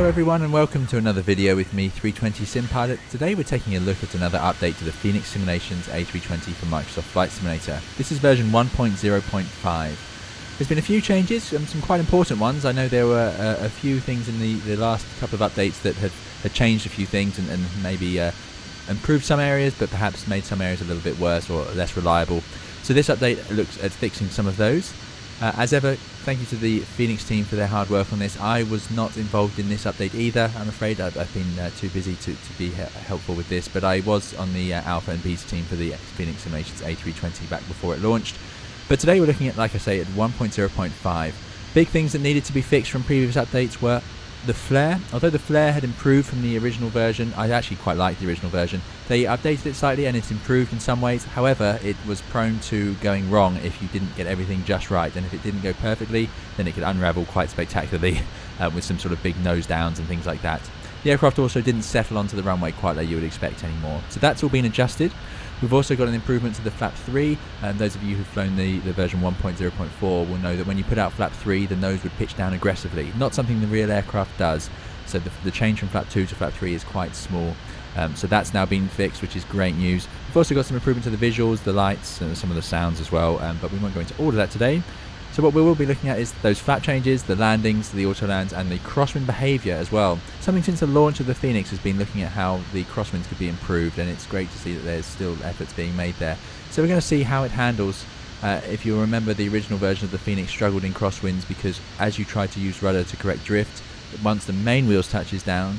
Hello everyone and welcome to another video with me, 320 Sim Pilot. Today we're taking a look at another update to the Fenix Simulations A320 from Microsoft Flight Simulator. This is version 1.0.5. There's been a few changes, some quite important ones. I know there were a few things in the last couple of updates that had changed a few things and maybe improved some areas, but perhaps made some areas a little bit worse or less reliable. So this update looks at fixing some of those. As ever, thank you to the Fenix team for their hard work on this. I was not involved in this update either, I'm afraid. I've been too busy to be helpful with this, but I was on the Alpha and Beta team for the Fenix Simulations A320 back before it launched. But today we're looking at, like I say, at 1.0.5. Big things that needed to be fixed from previous updates were the flare. Although the flare had improved from the original version, I actually quite liked the original version. They updated it slightly and it's improved in some ways. However, it was prone to going wrong if you didn't get everything just right, and if it didn't go perfectly, then it could unravel quite spectacularly with some sort of big nose downs and things like that. The aircraft also didn't settle onto the runway quite like you would expect anymore. So that's all been adjusted. We've also got an improvement to the flap 3, and those of you who've flown the version 1.0.4 will know that when you put out flap 3, the nose would pitch down aggressively, not something the real aircraft does. So the change from flap 2 to flap 3 is quite small. So that's now been fixed, which is great news. We've also got some improvement to the visuals, the lights, and some of the sounds as well, but we won't go into all of that today. So what we will be looking at is those flap changes, the landings, the Autolands, and the crosswind behaviour as well. Something since the launch of the Fenix has been looking at how the crosswinds could be improved, and it's great to see that there's still efforts being made there. So we're going to see how it handles. If you remember, the original version of the Fenix struggled in crosswinds because as you tried to use rudder to correct drift, once the main wheels touch down,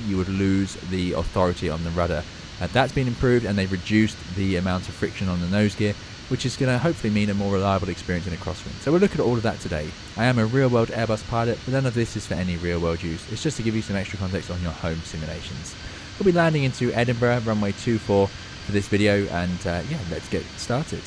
you would lose the authority on the rudder. That's been improved, and they've reduced the amount of friction on the nose gear, which is going to hopefully mean a more reliable experience in a crosswind. So we'll look at all of that today. I am a real-world Airbus pilot, but none of this is for any real-world use. It's just to give you some extra context on your home simulations. We'll be landing into Edinburgh, runway 24 for this video, and yeah, let's get started.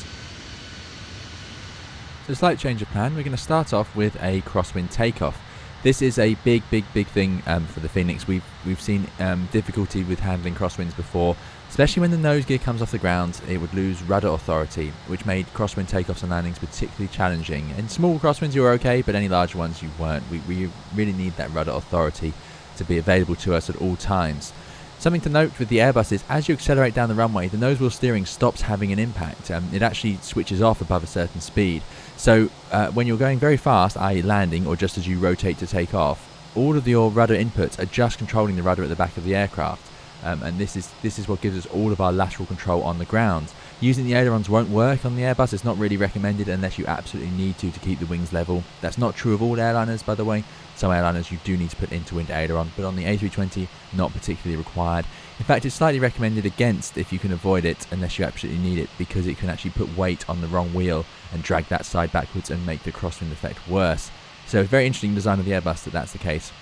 So a slight change of plan. We're going to start off with a Crosswind Takeoff. This is a big thing for the Fenix. We've seen difficulty with handling crosswinds before, especially when the nose gear comes off the ground. It would lose rudder authority, which made crosswind takeoffs and landings particularly challenging. In small crosswinds you were okay, but any large ones you weren't. We really need that rudder authority to be available to us at all times. Something to note with the Airbus is as you accelerate down the runway, the nose wheel steering stops having an impact. It actually switches off above a certain speed. So when you're going very fast, i.e. landing, or just as you rotate to take off, all of your rudder inputs are just controlling the rudder at the back of the aircraft. And this is what gives us all of our lateral control on the ground. Using the ailerons won't work on the Airbus. It's not really recommended unless you absolutely need to keep the wings level. That's not true of all airliners, by the way. Some airliners you do need to put into-wind aileron, but on the A320, not particularly required. In fact, it's slightly recommended against if you can avoid it, unless you absolutely need it, because it can actually put weight on the wrong wheel and drag that side backwards and make the crosswind effect worse. So very interesting design of the Airbus that that's the case.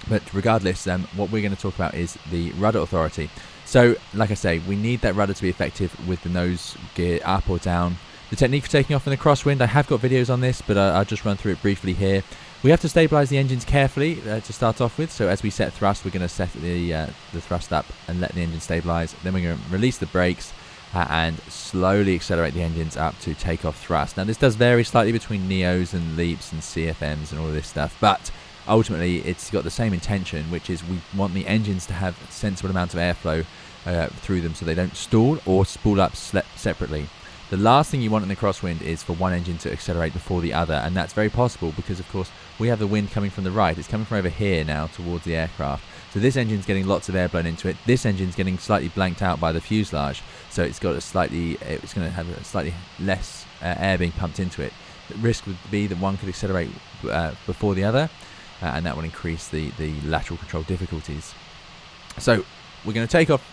But regardless, what we're going to talk about is the rudder authority. So, like I say, we need that rudder to be effective with the nose gear up or down. The technique for taking off in a crosswind, I have got videos on this, but I'll just run through it briefly here. We have to stabilise the engines carefully to start off with. So as we set thrust, we're going to set the thrust up and let the engine stabilise. Then we're going to release the brakes and slowly accelerate the engines up to take off thrust. Now this does vary slightly between Neos and Leaps and CFMs and all of this stuff, but ultimately it's got the same intention, which is we want the engines to have a sensible amount of airflow through them so they don't stall or spool up separately. The last thing you want in the crosswind is for one engine to accelerate before the other, and that's very possible because of course we have the wind coming from the right. It's coming from over here now towards the aircraft. So this engine's getting lots of air blown into it. This engine's getting slightly blanked out by the fuselage, so it's going to have a slightly less air being pumped into it. The risk would be that one could accelerate before the other, and that would increase the lateral control difficulties. So we're going to take off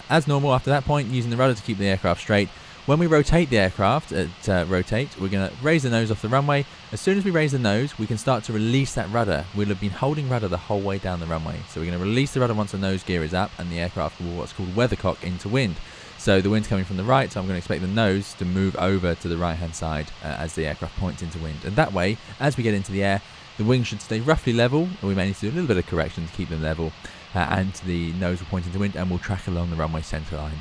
as normal after that point, using the rudder to keep the aircraft straight. When we rotate the aircraft at rotate, we're going to raise the nose off the runway. As soon as we raise the nose, we can start to release that rudder. We'll have been holding rudder the whole way down the runway. So we're going to release the rudder once the nose gear is up, and the aircraft will what's called weathercock into wind. So the wind's coming from the right, so I'm going to expect the nose to move over to the right-hand side as the aircraft points into wind. And that way, as we get into the air, the wings should stay roughly level, and we may need to do a little bit of correction to keep them level, and the nose will point into wind, and we'll track along the runway centre line.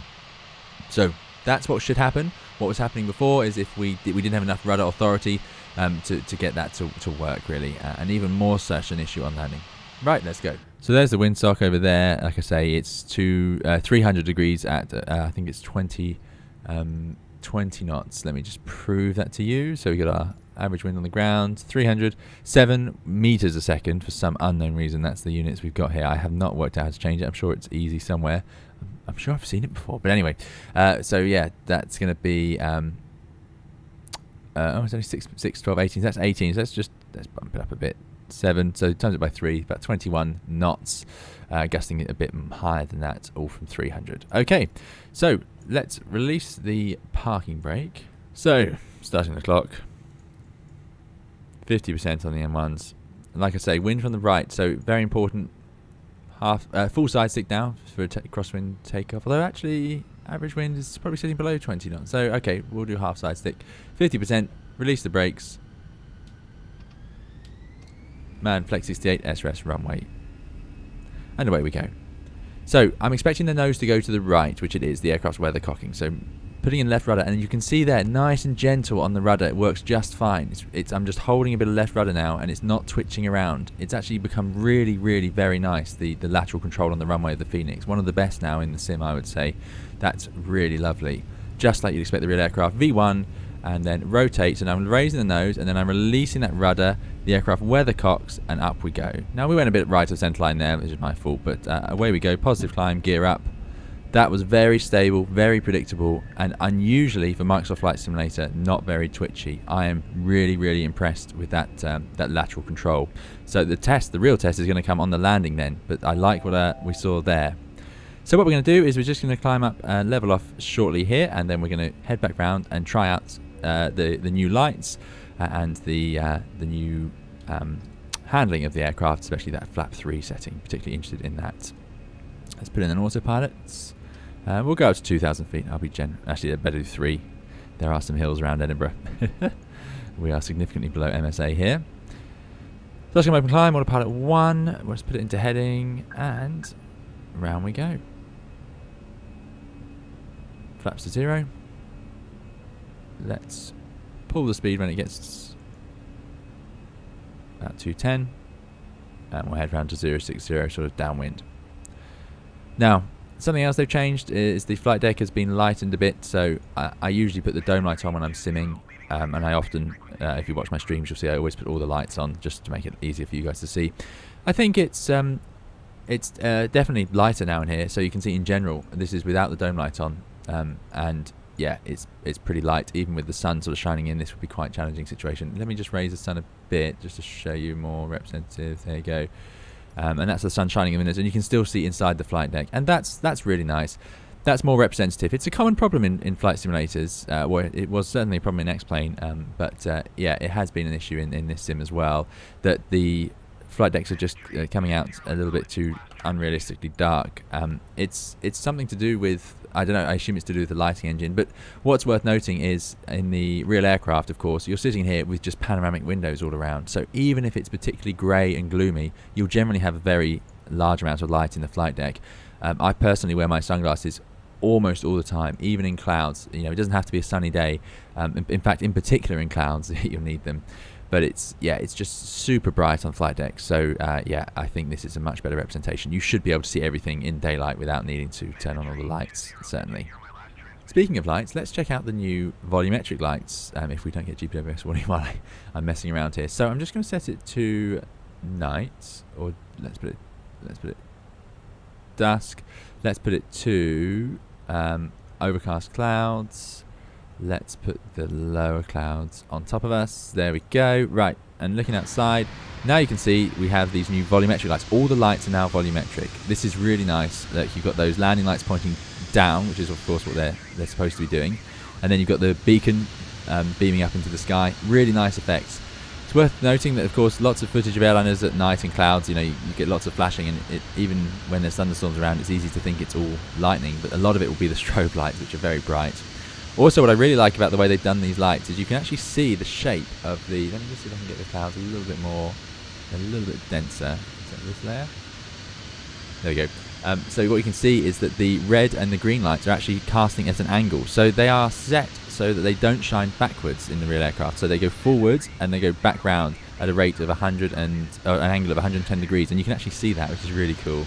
So that's what should happen. What was happening before is if we didn't have enough rudder authority to get that to work really, and even more such an issue on landing. Right, let's go. So there's the windsock over there. Like I say, it's 300 degrees at, I think it's 20 knots. Let me just prove that to you. So we got our average wind on the ground, 307 meters a second for some unknown reason. That's the units we've got here. I have not worked out how to change it. I'm sure it's easy somewhere. I'm sure I've seen it before. But anyway, so yeah, that's going to be, it's only 6, 12, 18. So that's 18. So let's bump it up a bit. 7, so times it by 3, about 21 knots, gusting it a bit higher than that, all from 300. Okay, so let's release the parking brake. So, starting the clock, 50% on the M1s. And like I say, wind from the right, so very important. Full side stick now for a crosswind takeoff, although actually average wind is probably sitting below 20 knots. So, okay, we'll do half side stick. 50%, release the brakes. Man, Flex 68 SRS runway. And away we go. So, I'm expecting the nose to go to the right, which it is, the aircraft's weathercocking. So, putting in left rudder, and you can see there, nice and gentle on the rudder, it works just fine. I'm just holding a bit of left rudder now, and it's not twitching around. It's actually become really, really very nice, the lateral control on the runway of the Fenix. One of the best now in the sim, I would say. That's really lovely. Just like you'd expect the real aircraft. V1, and then rotates, and I'm raising the nose, and then I'm releasing that rudder. The aircraft weathercocks, and up we go. Now, we went a bit right of the centre line there, which is my fault, but away we go. Positive climb, gear up. That was very stable, very predictable, and unusually for Microsoft Flight Simulator, not very twitchy. I am really, really impressed with that lateral control. So the real test is going to come on the landing then, but I like what we saw there. So what we're going to do is we're just going to climb up and level off shortly here, and then we're going to head back round and try out the new lights and the new handling of the aircraft, especially that flap 3 setting. Particularly interested in that. Let's put in an autopilot. We'll go up to 2,000 feet. Actually, I better do 3. There are some hills around Edinburgh. We are significantly below MSA here. So let's go open climb, autopilot 1. Let's put it into heading, and round we go. Flaps to 0. Let's pull the speed when it gets about 210, and we'll head round to 060, sort of downwind. Now, something else they've changed is the flight deck has been lightened a bit, so I usually put the dome light on when I'm simming, and I often, if you watch my streams, you'll see I always put all the lights on just to make it easier for you guys to see. I think it's definitely lighter now in here, so you can see in general this is without the dome light on, and yeah, it's pretty light. Even with the sun sort of shining in, this would be quite a challenging situation. Let me just raise the sun a bit just to show you more representative. There you go. And that's the sun shining in it, and you can still see inside the flight deck, and that's really nice. That's more representative. It's a common problem in flight simulators. Well, it was certainly a problem in X Plane, but yeah, it has been an issue in this sim as well, that the flight decks are just coming out a little bit too unrealistically dark. It's something to do with, I don't know, I assume it's to do with the lighting engine, but what's worth noting is in the real aircraft, of course, you're sitting here with just panoramic windows all around, so even if it's particularly grey and gloomy, you'll generally have a very large amount of light in the flight deck. I personally wear my sunglasses almost all the time, even in clouds. You know, it doesn't have to be a sunny day. In fact, in particular in clouds, you'll need them. But it's just super bright on flight deck. So yeah, I think this is a much better representation. You should be able to see everything in daylight without needing to turn on all the lights, certainly. Speaking of lights, let's check out the new volumetric lights, if we don't get GPWS warning while I'm messing around here. So I'm just going to set it to night, or let's put it dusk. Let's put it to overcast clouds. Let's put the lower clouds on top of us. There we go. Right, and looking outside, now you can see we have these new volumetric lights. All the lights are now volumetric. This is really nice. That you've got those landing lights pointing down, which is of course what they're supposed to be doing, and then you've got the beacon beaming up into the sky. Really nice effects. It's worth noting that, of course, lots of footage of airliners at night in clouds, you know, you get lots of flashing, and even when there's thunderstorms around, it's easy to think it's all lightning, but a lot of it will be the strobe lights, which are very bright. Also, what I really like about the way they've done these lights is you can actually see the shape of the... Let me just see if I can get the clouds a little bit denser. Is that this layer? There we go. So what you can see is that the red and the green lights are actually casting at an angle. So they are set so that they don't shine backwards in the real aircraft. So they go forwards and they go back round. at a rate of 100 and an angle of 110 degrees, and you can actually see that, which is really cool.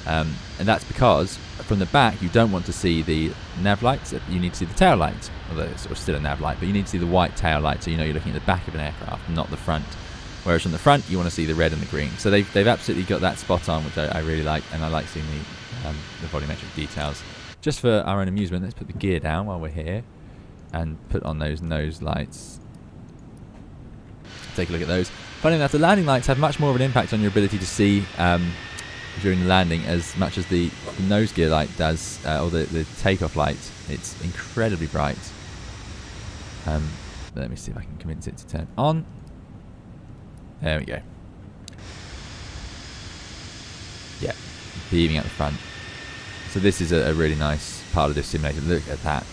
And that's because from the back you don't want to see the nav lights, you need to see the tail lights, although it's sort of still a nav light, but you need to see the white tail light, so you know you're looking at the back of an aircraft, not the front. Whereas from the front you want to see the red and the green. So they've absolutely got that spot on, which I really like, and I like seeing the volumetric details. Just for our own amusement, let's put the gear down while we're here and put on those nose lights. Take a look at those. Funny enough, the landing lights have much more of an impact on your ability to see during the landing as much as the nose gear light does, or the takeoff light. It's incredibly bright. Let me see if I can convince it to turn on. There we go. Yeah, beaming at the front. So this is a really nice part of this simulator. Look at that.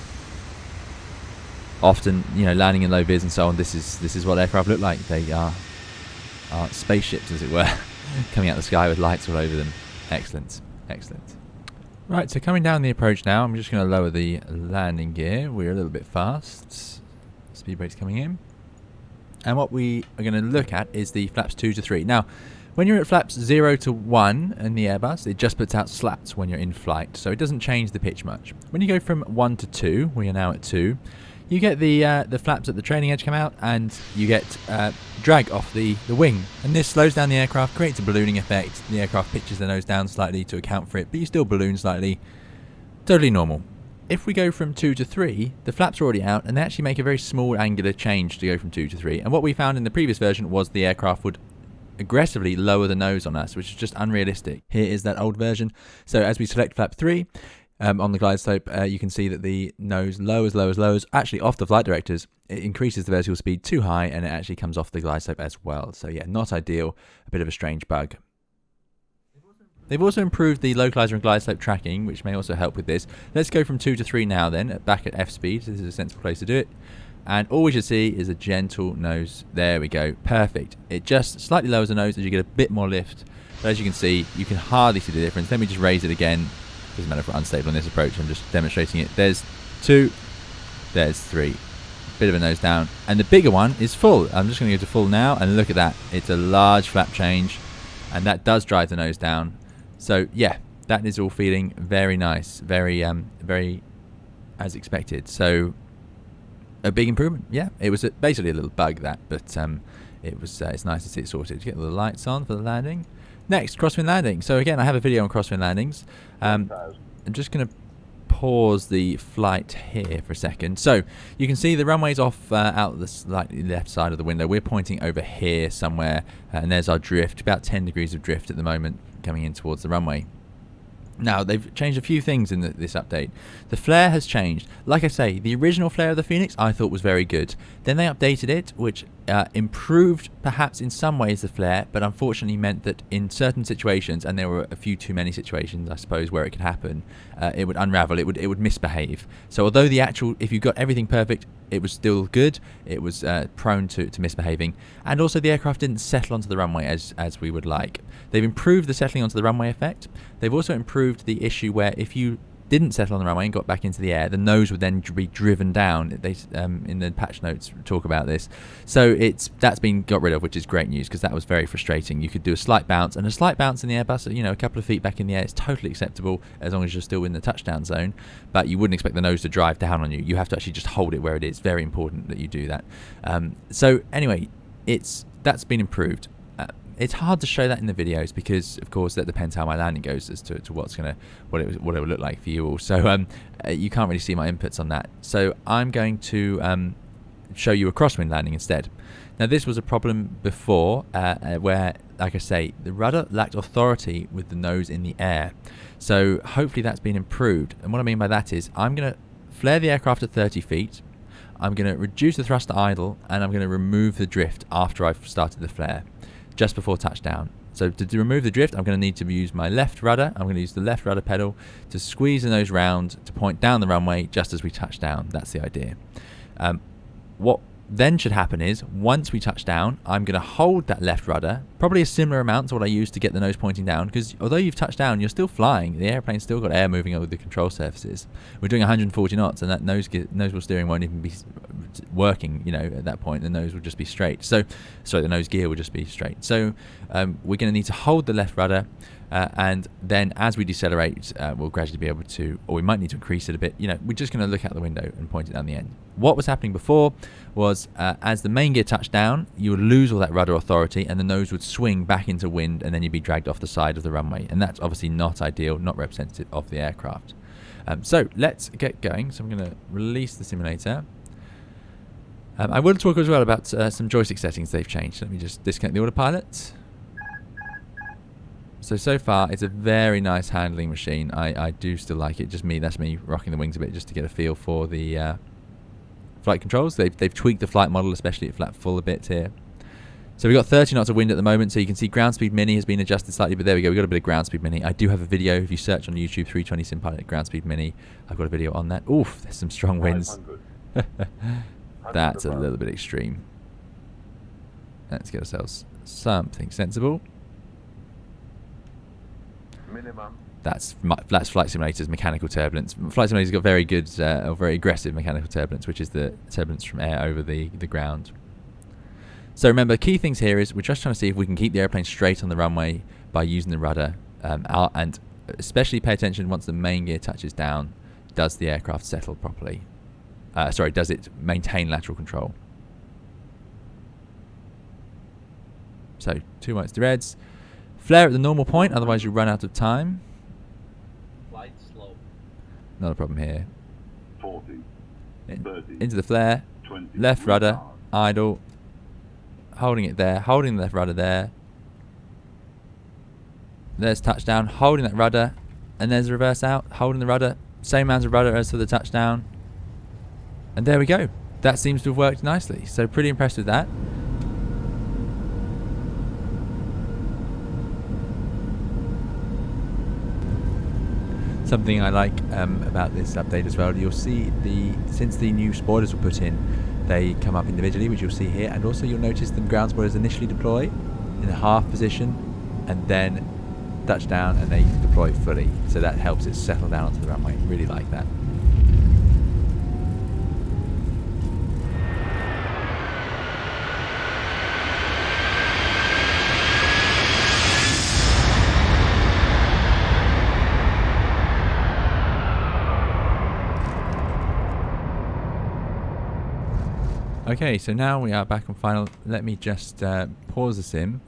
Often, you know, landing in low vis and so on, this is what aircraft look like. They are spaceships, as it were, coming out of the sky with lights all over them. Excellent, excellent. Right, so coming down the approach now, I'm just going to lower the landing gear. We're a little bit fast. Speed brake's coming in. And what we are going to look at is the flaps 2 to 3. Now, when you're at flaps 0 to 1 in the Airbus, it just puts out slats when you're in flight, so it doesn't change the pitch much. When you go from 1 to 2, we are now at 2, you get the flaps at the trailing edge come out, and you get drag off the wing. And this slows down the aircraft, creates a ballooning effect. The aircraft pitches the nose down slightly to account for it, but you still balloon slightly. Totally normal. If we go from 2 to 3, the flaps are already out, and they actually make a very small angular change to go from 2 to 3. And what we found in the previous version was the aircraft would aggressively lower the nose on us, which is just unrealistic. Here is that old version. So as we select flap 3 on the glide slope, you can see that the nose lowers. Actually, off the flight directors, it increases the vertical speed too high, and it actually comes off the glide slope as well. So yeah, not ideal. A bit of a strange bug. They've also improved the localizer and glide slope tracking, which may also help with this. Let's go from 2 to 3 now then, back at F speed. This is a sensible place to do it. And all we should see is a gentle nose. There we go. Perfect. It just slightly lowers the nose as you get a bit more lift. But as you can see, you can hardly see the difference. Let me just raise it again. Doesn't matter if we're unstable on this approach. I'm just demonstrating it. There's 2. There's 3. Bit of a nose down. And the bigger one is full. I'm just going to go to full now. And look at that. It's a large flap change. And that does drive the nose down. So yeah, that is all feeling very nice, very as expected. So a big improvement. Yeah, it was basically a little bug that, but it's nice to see it sorted. Get the lights on for the landing. Next, Crosswind Landing. So again, I have a video on Crosswind Landings. I'm just going to pause the flight here for a second. So you can see the runway's off out the slightly left side of the window. We're pointing over here somewhere, and there's our drift, about 10 degrees of drift at the moment coming in towards the runway. Now, they've changed a few things in this update. The flare has changed. Like I say, the original flare of the Fenix I thought was very good. Then they updated it, which improved perhaps in some ways the flare, but unfortunately meant that in certain situations, and there were a few too many situations I suppose where it could happen, it would unravel, it would misbehave. So although if you got everything perfect, it was still good, it was prone to misbehaving, and also the aircraft didn't settle onto the runway as we would like. They've improved the settling onto the runway effect. They've also improved the issue where if you didn't settle on the runway and got back into the air, the nose would then be driven down. They in the patch notes talk about this. So that's been got rid of, which is great news, because that was very frustrating. You could do a slight bounce, and a slight bounce in the Airbus, you know, a couple of feet back in the air, is totally acceptable as long as you're still in the touchdown zone. But you wouldn't expect the nose to drive down on you. You have to actually just hold it where it is. Very important that you do that. So anyway, that's been improved. It's hard to show that in the videos because, of course, that depends how my landing goes as to what it will look like for you all. So you can't really see my inputs on that. So I'm going to show you a crosswind landing instead. Now, this was a problem before where, like I say, the rudder lacked authority with the nose in the air. So hopefully that's been improved. And what I mean by that is I'm going to flare the aircraft at 30 feet. I'm going to reduce the thrust to idle, and I'm going to remove the drift after I've started the flare, just before touchdown. So to remove the drift, I'm going to need to use my left rudder. I'm going to use the left rudder pedal to squeeze the nose round to point down the runway just as we touch down. That's the idea. What then should happen is, once we touch down, I'm going to hold that left rudder, probably a similar amount to what I used to get the nose pointing down, because although you've touched down, you're still flying. The airplane's still got air moving over the control surfaces. We're doing 140 knots, and that nose wheel steering won't even be working, you know, at that point. The nose will just be straight. So, sorry, the nose gear will just be straight. So we're going to need to hold the left rudder, and then as we decelerate, we'll gradually be able to, or we might need to increase it a bit. You know, we're just going to look out the window and point it down the end. What was happening before was as the main gear touched down, you would lose all that rudder authority and the nose would swing back into wind, and then you'd be dragged off the side of the runway. And that's obviously not ideal, not representative of the aircraft. So let's get going. So I'm going to release the simulator. I will talk as well about some joystick settings they've changed. Let me just disconnect the autopilot. So far, it's a very nice handling machine. I do still like it. That's me rocking the wings a bit just to get a feel for the flight controls. They've tweaked the flight model, especially at flat full a bit here. So we've got 30 knots of wind at the moment, so you can see ground speed mini has been adjusted slightly, but there we go, we've got a bit of ground speed mini. I do have a video, if you search on YouTube 320 sim pilot ground speed mini, I've got a video on that. Oof, there's some strong winds. That's a little bit extreme. Let's get ourselves something sensible. Minimum. That's Flight Simulator's mechanical turbulence. Flight Simulator's got very good, or very aggressive mechanical turbulence, which is the turbulence from air over the ground. So remember, key things here is we're just trying to see if we can keep the airplane straight on the runway by using the rudder, and especially pay attention once the main gear touches down. Does the aircraft settle properly? Does it maintain lateral control? So 2 whites to reds. Flare at the normal point, otherwise you run out of time. Flight slow. Not a problem here. 40, 30, into the flare. 20, Left rudder, idle. Holding it there, holding the left rudder there. There's touchdown, holding that rudder, and there's the reverse out, holding the rudder, same amount of rudder as for the touchdown. And there we go. That seems to have worked nicely. So pretty impressed with that. Something I like about this update as well, you'll see since the new spoilers were put in, they come up individually, which you'll see here, and also you'll notice the ground spoilers initially deploy in a half position and then touch down and they deploy fully. So that helps it settle down onto the runway. Really like that. Okay, so now we are back on final. Let me just pause the sim.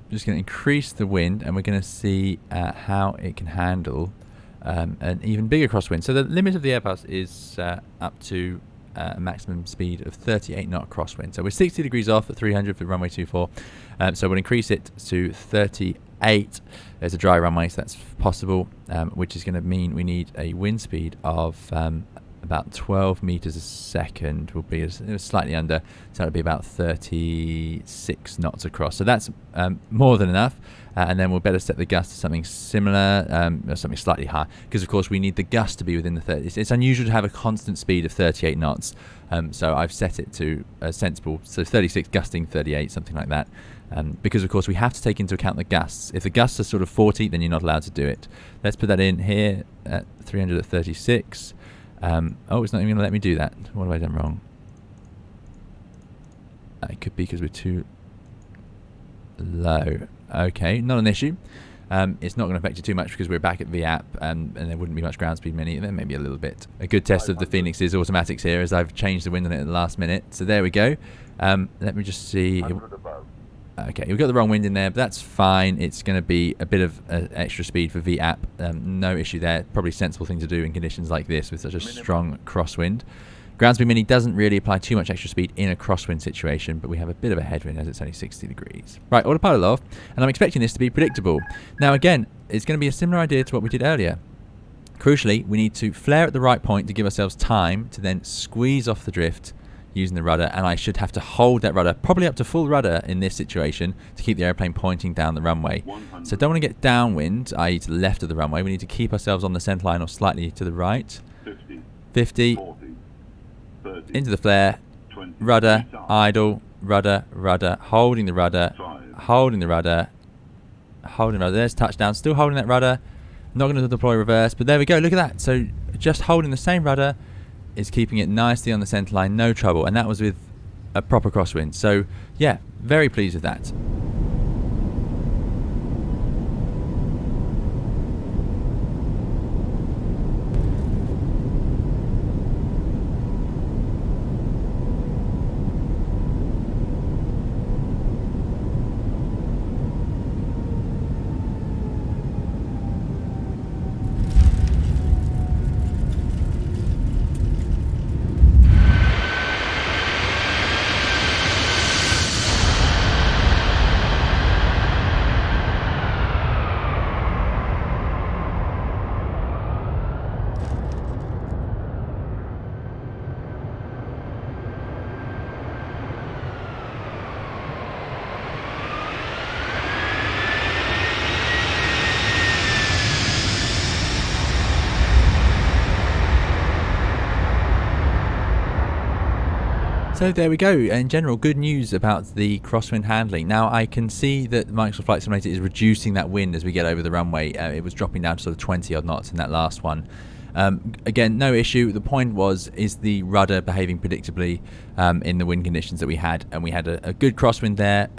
I'm just going to increase the wind, and we're going to see how it can handle an even bigger crosswind. So the limit of the Airbus is up to a maximum speed of 38 knot crosswind. So we're 60 degrees off at 300 for runway 24. So we'll increase it to 38. There's a dry runway, so that's possible, which is going to mean we need a wind speed of about 12 meters a second. Will be slightly under, so it'll be about 36 knots across. So that's more than enough, and then we'll better set the gust to something similar, or something slightly higher, because of course we need the gust to be within the 30. It's unusual to have a constant speed of 38 knots, so I've set it to a sensible, so 36 gusting 38, something like that. Because of course we have to take into account the gusts. If the gusts are sort of 40, then you're not allowed to do it. Let's put that in here at 300 at 36. Oh, it's not even going to let me do that. What have I done wrong? It could be because we're too low. Okay, not an issue. It's not going to affect you too much because we're back at VAP, and there wouldn't be much ground speed mini. There may be a little bit. A good test of the Fenix's automatics here, as I've changed the wind on it at the last minute. So there we go. Let me just see. Okay, we've got the wrong wind in there, but that's fine. It's going to be a bit of extra speed for VAP. No issue there. Probably a sensible thing to do in conditions like this with such a strong crosswind. Ground speed mini doesn't really apply too much extra speed in a crosswind situation, but we have a bit of a headwind as it's only 60 degrees. Right, autopilot off, and I'm expecting this to be predictable. Now again, it's going to be a similar idea to what we did earlier. Crucially, we need to flare at the right point to give ourselves time to then squeeze off the drift using the rudder, and I should have to hold that rudder, probably up to full rudder in this situation, to keep the airplane pointing down the runway. So don't want to get downwind, i.e. to the left of the runway. We need to keep ourselves on the centre line or slightly to the right. 50, 40, 30, into the flare, 20, rudder, idle, rudder, rudder, holding the rudder, 5, holding the rudder, holding the rudder. There's touchdown, still holding that rudder. Not going to deploy reverse, but there we go, look at that. So just holding the same rudder, is keeping it nicely on the centre line, no trouble, and that was with a proper crosswind. So yeah, very pleased with that. So there we go. In general, good news about the crosswind handling. Now I can see that Microsoft Flight Simulator is reducing that wind as we get over the runway. It was dropping down to sort of 20 odd knots in that last one. Again, no issue. The point is the rudder behaving predictably in the wind conditions that we had, and we had a good crosswind there,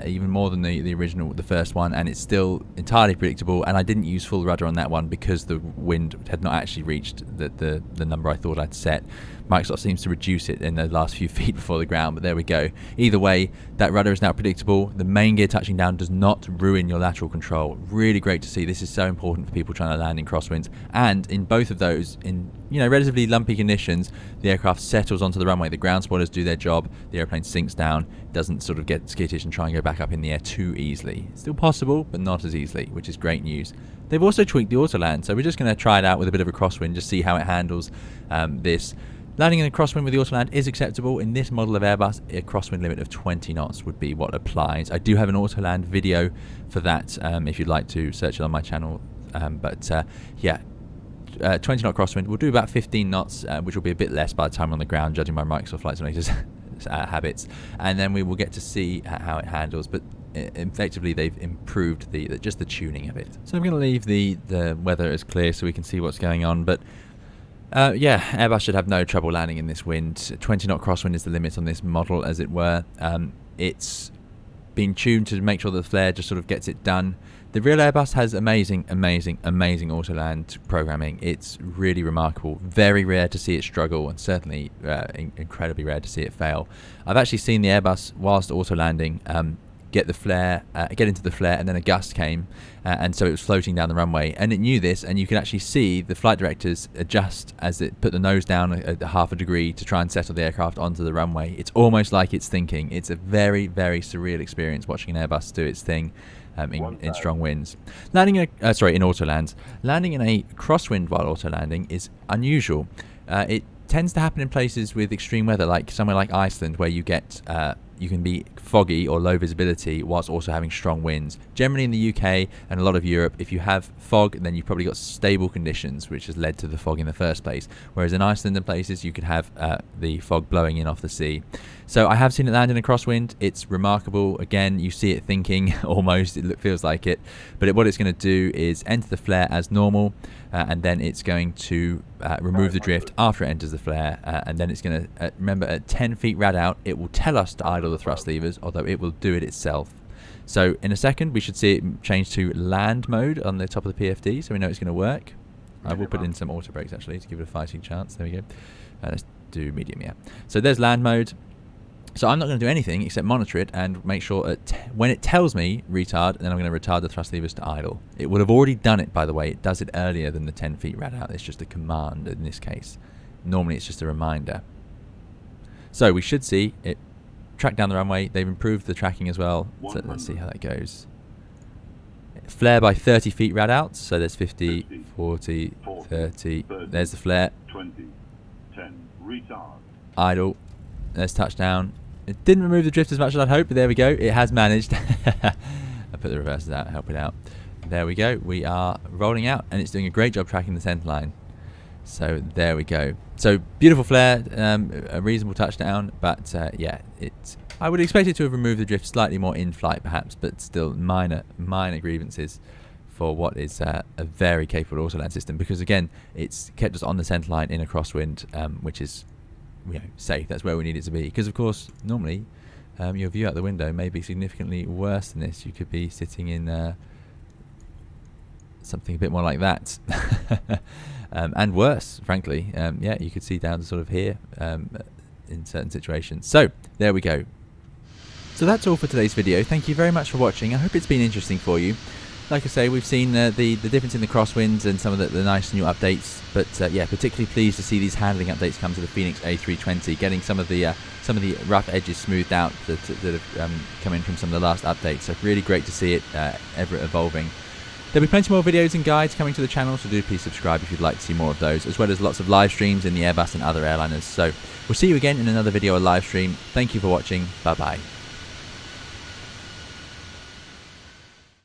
even more than the first one, and it's still entirely predictable. And I didn't use full rudder on that one because the wind had not actually reached the number I thought I'd set. Microsoft seems to reduce it in the last few feet before the ground, but there we go. Either way, that rudder is now predictable. The main gear touching down does not ruin your lateral control. Really great to see. This is so important for people trying to land in crosswinds, and in both of those, in relatively lumpy conditions, the aircraft settles onto the runway. The ground spoilers do their job. The airplane sinks down, doesn't sort of get skittish and try and go back up in the air too easily. It's still possible, but not as easily, which is great news. They've also tweaked the Autoland, so we're just going to try it out with a bit of a crosswind, just see how it handles this. Landing in a crosswind with the Autoland is acceptable. In this model of Airbus, a crosswind limit of 20 knots would be what applies. I do have an Autoland video for that if you'd like to search it on my channel. Yeah, 20 knot crosswind. We'll do about 15 knots, which will be a bit less by the time we're on the ground, judging by Microsoft Flight Simulator's habits. And then we will get to see how it handles. But effectively, they've improved just the tuning of it. So I'm going to leave the weather as clear so we can see what's going on. But yeah, Airbus should have no trouble landing in this wind. 20 knot crosswind is the limit on this model, as it were. It's been tuned to make sure that the flare just sort of gets it done. The real Airbus has amazing Autoland programming. It's really remarkable. Very rare to see it struggle, and certainly incredibly rare to see it fail. I've actually seen the Airbus, whilst auto landing, get into the flare, and then a gust came, and so it was floating down the runway, and it knew this, and you could actually see the flight directors adjust as it put the nose down a half a degree to try and settle the aircraft onto the runway. It's almost like it's thinking. It's a very surreal experience watching an Airbus do its thing in strong winds. Landing in Autoland. Landing in a crosswind while auto landing is unusual. It tends to happen in places with extreme weather, like somewhere like Iceland, where you can be foggy or low visibility whilst also having strong winds. Generally in the UK and a lot of Europe, if you have fog, then you've probably got stable conditions, which has led to the fog in the first place. Whereas in Iceland and places, you could have the fog blowing in off the sea. So I have seen it land in a crosswind. It's remarkable. Again, you see it thinking almost. It feels like it. But what it's going to do is enter the flare as normal, and then it's going to remove the drift after it enters the flare, and then it's going to, remember, at 10 feet rad out, it will tell us to idle the thrust levers, although it will do it itself. So in a second, we should see it change to land mode on the top of the PFD, so we know it's going to work. I will put in some auto brakes, actually, to give it a fighting chance. There we go. Let's do medium, yeah. So there's land mode. So I'm not going to do anything except monitor it and make sure when it tells me retard, then I'm going to retard the thrust levers to idle. It would have already done it, by the way. It does it earlier than the 10 feet rad out. It's just a command in this case. Normally it's just a reminder. So we should see it track down the runway. They've improved the tracking as well. So let's see how that goes. Flare by 30 feet rad out. So there's 50, 40, 30. There's the flare. 20, 10, retard. Idle. There's touchdown. It didn't remove the drift as much as I'd hoped, but there we go. It has managed. I put the reverses out, help it out. There we go. We are rolling out, and it's doing a great job tracking the centre line. So there we go. So beautiful flare, a reasonable touchdown, but yeah, I would expect it to have removed the drift slightly more in flight, perhaps, but still minor grievances for what is a very capable Autoland system, because again, it's kept us on the centre line in a crosswind, which is safe. That's where we need it to be, because of course normally your view out the window may be significantly worse than this. You could be sitting in something a bit more like that. And worse, frankly. Yeah, you could see down to sort of here in certain situations. So there we go. So that's all for today's video. Thank you very much for watching. I hope it's been interesting for you. Like I say, we've seen the difference in the crosswinds and some of the nice new updates, but yeah, particularly pleased to see these handling updates come to the Fenix A320, getting some of the rough edges smoothed out that have come in from some of the last updates. So really great to see it ever evolving. There'll be plenty more videos and guides coming to the channel, so do please subscribe if you'd like to see more of those, as well as lots of live streams in the Airbus and other airliners. So we'll see you again in another video or live stream. Thank you for watching. Bye bye.